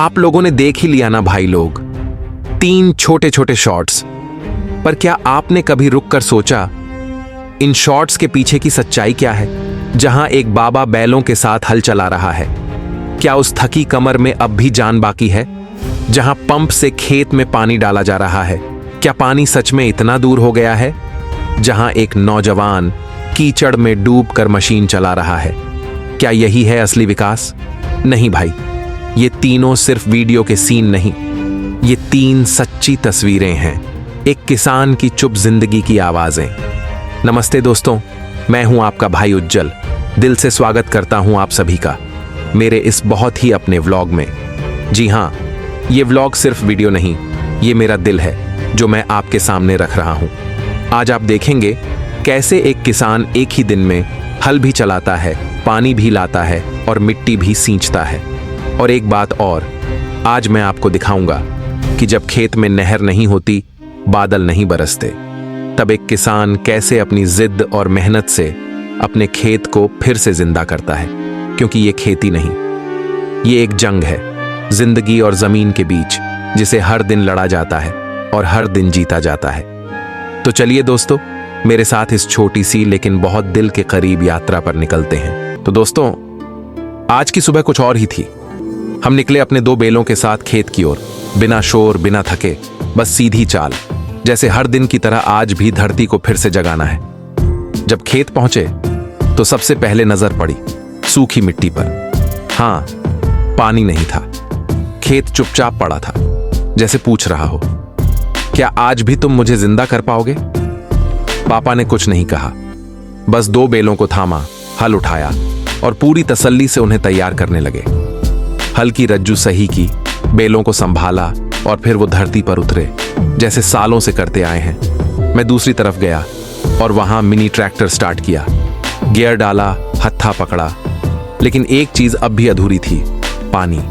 आप लोगों ने देख ही लिया ना भाई लोग, 3 छोटे छोटे शॉट्स। पर क्या आपने कभी रुककर सोचा इन शॉट्स के पीछे की सच्चाई क्या है? जहां एक बाबा बैलों के साथ हल चला रहा है, क्या उस थकी कमर में अब भी जान बाकी है? जहां पंप से खेत में पानी डाला जा रहा है, क्या पानी सच में इतना दूर हो गया है? जहां एक नौजवान कीचड़ में डूबकर मशीन चला रहा है, क्या यही है असली विकास? नहीं भाई, ये तीनों सिर्फ वीडियो के सीन नहीं, ये 3 सच्ची तस्वीरें हैं, एक किसान की चुप जिंदगी की आवाजें। नमस्ते दोस्तों, मैं हूं आपका भाई उज्जवल। दिल से स्वागत करता हूं आप सभी का मेरे इस बहुत ही अपने व्लॉग में। जी हां, ये व्लॉग सिर्फ वीडियो नहीं, ये मेरा दिल है जो मैं आपके सामने रख रहा हूं। आज आप देखेंगे कैसे एक किसान एक ही दिन में हल भी चलाता है, पानी भी लाता है और मिट्टी भी सींचता है। और एक बात और, आज मैं आपको दिखाऊंगा कि जब खेत में नहर नहीं होती, बादल नहीं बरसते, तब एक किसान कैसे अपनी जिद और मेहनत से अपने खेत को फिर से जिंदा करता है। क्योंकि ये खेती नहीं, ये एक जंग है, जिंदगी और जमीन के बीच, जिसे हर दिन लड़ा जाता है और हर दिन जीता जाता है। तो चलिए दोस्तों, मेरे साथ इस छोटी सी लेकिन बहुत दिल के करीब यात्रा पर निकलते हैं। तो दोस्तों, आज की सुबह कुछ और ही थी। हम निकले अपने 2 बैलों के साथ खेत की ओर, बिना शोर, बिना थके, बस सीधी चाल, जैसे हर दिन की तरह आज भी धरती को फिर से जगाना है। जब खेत पहुंचे तो सबसे पहले नजर पड़ी सूखी मिट्टी पर। हां, पानी नहीं था। खेत चुपचाप पड़ा था, जैसे पूछ रहा हो, क्या आज भी तुम मुझे जिंदा कर पाओगे? पापा ने कुछ नहीं कहा, बस 2 बैलों को थामा, हल उठाया और पूरी तसल्ली से उन्हें तैयार करने लगे। हल की रज्जू सही की, बैलों को संभाला और फिर वो धरती पर उतरे जैसे सालों से करते आए हैं। मैं दूसरी तरफ गया और वहां मिनी ट्रैक्टर स्टार्ट किया, गियर डाला, हत्था पकड़ा। लेकिन एक चीज अब भी अधूरी थी, पानी।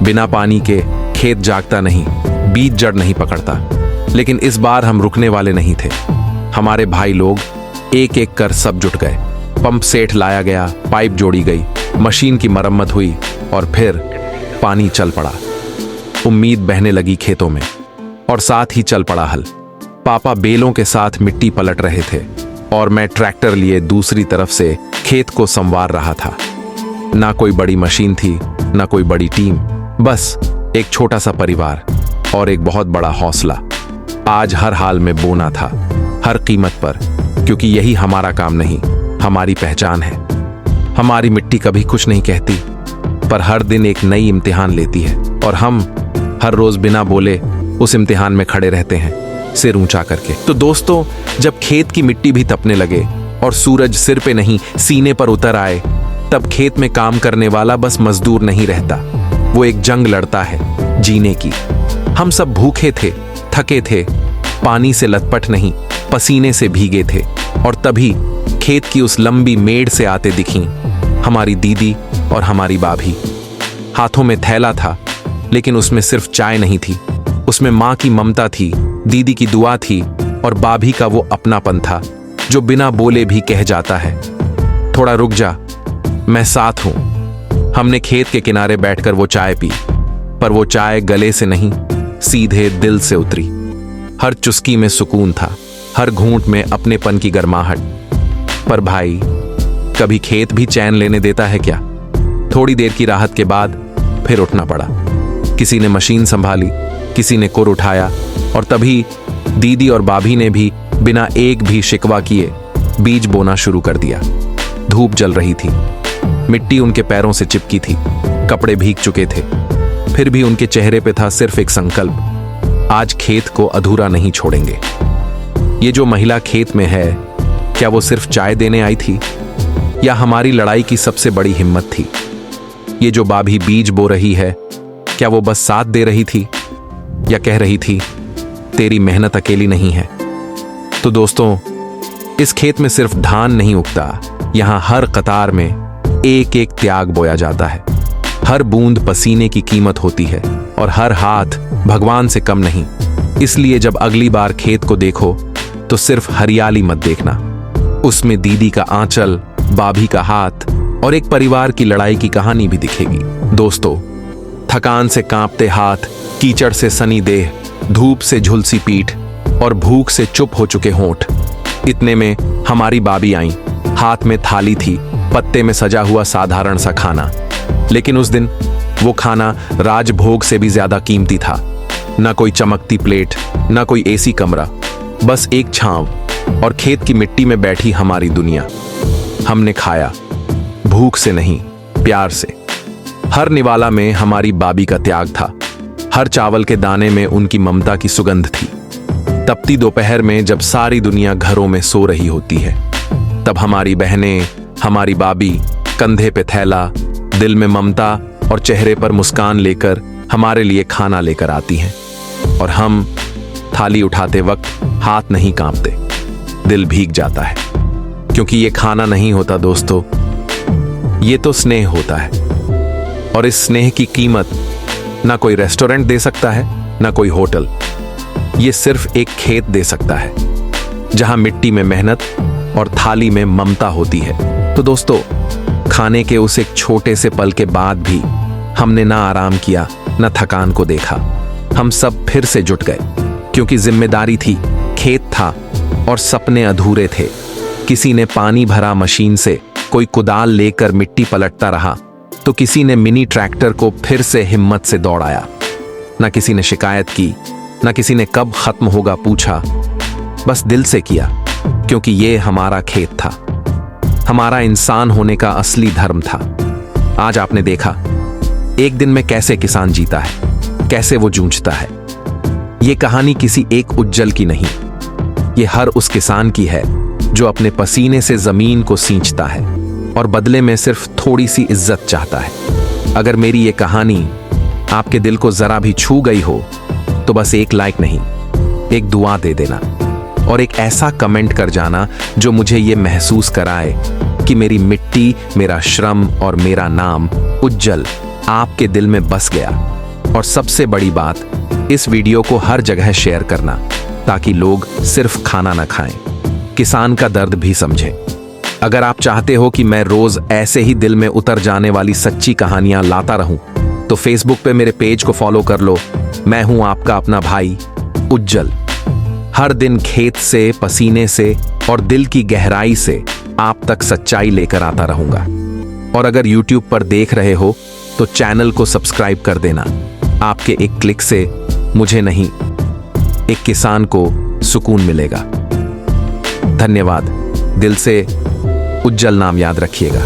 बिना पानी के खेत जागता नहीं, बीज जड़ नहीं पकड़ता। लेकिन इस बार हम रुकने वाले नहीं थे। हमारे भाई लोग एक एक कर सब जुट गए। पंप सेट लाया गया, पाइप जोड़ी गई, मशीन की मरम्मत हुई और फिर पानी चल पड़ा। उम्मीद बहने लगी खेतों में और साथ ही चल पड़ा हल। पापा बैलों के साथ मिट्टी पलट रहे थे और मैं ट्रैक्टर लिए दूसरी तरफ से खेत को संवार रहा था। ना कोई बड़ी मशीन थी, ना कोई बड़ी टीम, बस एक छोटा सा परिवार और एक बहुत बड़ा हौसला। आज हर हाल में बोना था, हर कीमत पर, क्योंकि यही हमारा काम नहीं, हमारी पहचान है। हमारी मिट्टी कभी कुछ नहीं कहती, पर हर दिन एक नई इम्तिहान लेती है और हम हर रोज बिना बोले उस इम्तिहान में खड़े रहते हैं, सिर ऊंचा करके। तो दोस्तों, जब खेत की मिट्टी भी तपने लगे और सूरज सिर पे नहीं सीने पर उतर आए, तब खेत में काम करने वाला बस मजदूर नहीं रहता, वो एक जंग लड़ता है जीने की। हम सब भूखे थे, थके थे, पानी से लथपथ नहीं, पसीने से भीगे थे। और तभी खेत की उस लंबी मेड़ से आते दिखीं हमारी दीदी और हमारी भाभी। हाथों में थैला था, लेकिन उसमें सिर्फ चाय नहीं थी, उसमें माँ की ममता थी, दीदी की दुआ थी और भाभी का वो अपनापन था जो बिना बोले भी कह जाता है, थोड़ा रुक जा, मैं साथ हूं। हमने खेत के किनारे बैठकर वो चाय पी, पर वो चाय गले से नहीं, सीधे दिल से उतरी। हर चुस्की में सुकून था, हर घूंट में अपनेपन की गर्माहट। पर भाई, कभी खेत भी चैन लेने देता है क्या? थोड़ी देर की राहत के बाद फिर उठना पड़ा। किसी ने मशीन संभाली, किसी ने कुर उठाया और तभी दीदी और भाभी ने भी बिना एक भी शिकवा किए बीज बोना शुरू कर दिया। धूप जल रही थी, मिट्टी उनके पैरों से चिपकी थी, कपड़े भीग चुके थे, फिर भी उनके चेहरे पे था सिर्फ एक संकल्प, आज खेत को अधूरा नहीं छोड़ेंगे। ये जो महिला खेत में है, क्या वो सिर्फ चाय देने आई थी या हमारी लड़ाई की सबसे बड़ी हिम्मत थी? ये जो भाभी बीज बो रही है, क्या वो बस साथ दे रही थी या कह रही थी तेरी मेहनत अकेली नहीं है? तो दोस्तों, इस खेत में सिर्फ धान नहीं उगता, यहां हर कतार में एक एक त्याग बोया जाता है। हर बूंद पसीने की कीमत होती है और हर हाथ भगवान से कम नहीं। इसलिए जब अगली बार खेत को देखो तो सिर्फ हरियाली मत देखना, उसमें दीदी का आंचल, भाभी का हाथ और एक परिवार की लड़ाई की कहानी भी दिखेगी। दोस्तों, थकान से कांपते हाथ, कीचड़ से सनी देह, धूप से झुलसी पीठ और भूख से चुप हो चुके होंठ। इतने में हमारी बाबी आई। हाथ में थाली थी, पत्ते में सजा हुआ साधारण सा खाना, लेकिन उस दिन वो खाना राजभोग से भी ज्यादा कीमती था। ना कोई चमकती प्लेट, ना कोई एसी कमरा, बस एक छांव और खेत की मिट्टी में बैठी हमारी दुनिया। हमने खाया, भूख से नहीं, प्यार से। हर निवाला में हमारी बाबी का त्याग था, हर चावल के दाने में उनकी ममता की सुगंध थी। तपती दोपहर में जब सारी दुनिया घरों में सो रही होती है, तब हमारी बहनें, हमारी बाबी कंधे पे थैला, दिल में ममता और चेहरे पर मुस्कान लेकर हमारे लिए खाना लेकर आती हैं। और हम थाली उठाते वक्त हाथ नहीं कांपते, दिल भीग जाता है, क्योंकि ये खाना नहीं होता दोस्तों, ये तो स्नेह होता है। और इस स्नेह की कीमत ना कोई रेस्टोरेंट दे सकता है, ना कोई होटल। ये सिर्फ एक खेत दे सकता है, जहां मिट्टी में मेहनत और थाली में ममता होती है। तो दोस्तों, खाने के उस एक छोटे से पल के बाद भी हमने ना आराम किया, ना थकान को देखा। हम सब फिर से जुट गए, क्योंकि जिम्मेदारी थी, खेत था और सपने अधूरे थे। किसी ने पानी भरा मशीन से, कोई कुदाल लेकर मिट्टी पलटता रहा, तो किसी ने मिनी ट्रैक्टर को फिर से हिम्मत से दौड़ाया। ना किसी ने शिकायत की, ना किसी ने कब खत्म होगा पूछा, बस दिल से किया, क्योंकि ये हमारा खेत था, हमारा इंसान होने का असली धर्म था। आज आपने देखा एक दिन में कैसे किसान जीता है, कैसे वो जूझता है। ये कहानी किसी एक उज्जवल की नहीं, ये हर उस किसान की है जो अपने पसीने से जमीन को सींचता है और बदले में सिर्फ थोड़ी सी इज्जत चाहता है। अगर मेरी ये कहानी आपके दिल को जरा भी छू गई हो, तो बस एक लाइक नहीं, एक दुआ दे देना और एक ऐसा कमेंट कर जाना जो मुझे ये महसूस कराए कि मेरी मिट्टी, मेरा श्रम और मेरा नाम उज्जवल आपके दिल में बस गया। और सबसे बड़ी बात, इस वीडियो को हर जगह शेयर करना, ताकि लोग सिर्फ खाना ना खाएं, किसान का दर्द भी समझें। अगर आप चाहते हो कि मैं रोज ऐसे ही दिल में उतर जाने वाली सच्ची कहानियां लाता रहूं, तो फेसबुक पे मेरे पेज को फॉलो कर लो। मैं हूं आपका अपना भाई उज्जवल। हर दिन खेत से, पसीने से और दिल की गहराई से आप तक सच्चाई लेकर आता रहूंगा। और अगर YouTube पर देख रहे हो तो चैनल को सब्सक्राइब कर देना। आपके एक क्लिक से मुझे नहीं, एक किसान को सुकून मिलेगा। धन्यवाद। दिल से उज्जवल नाम याद रखिएगा।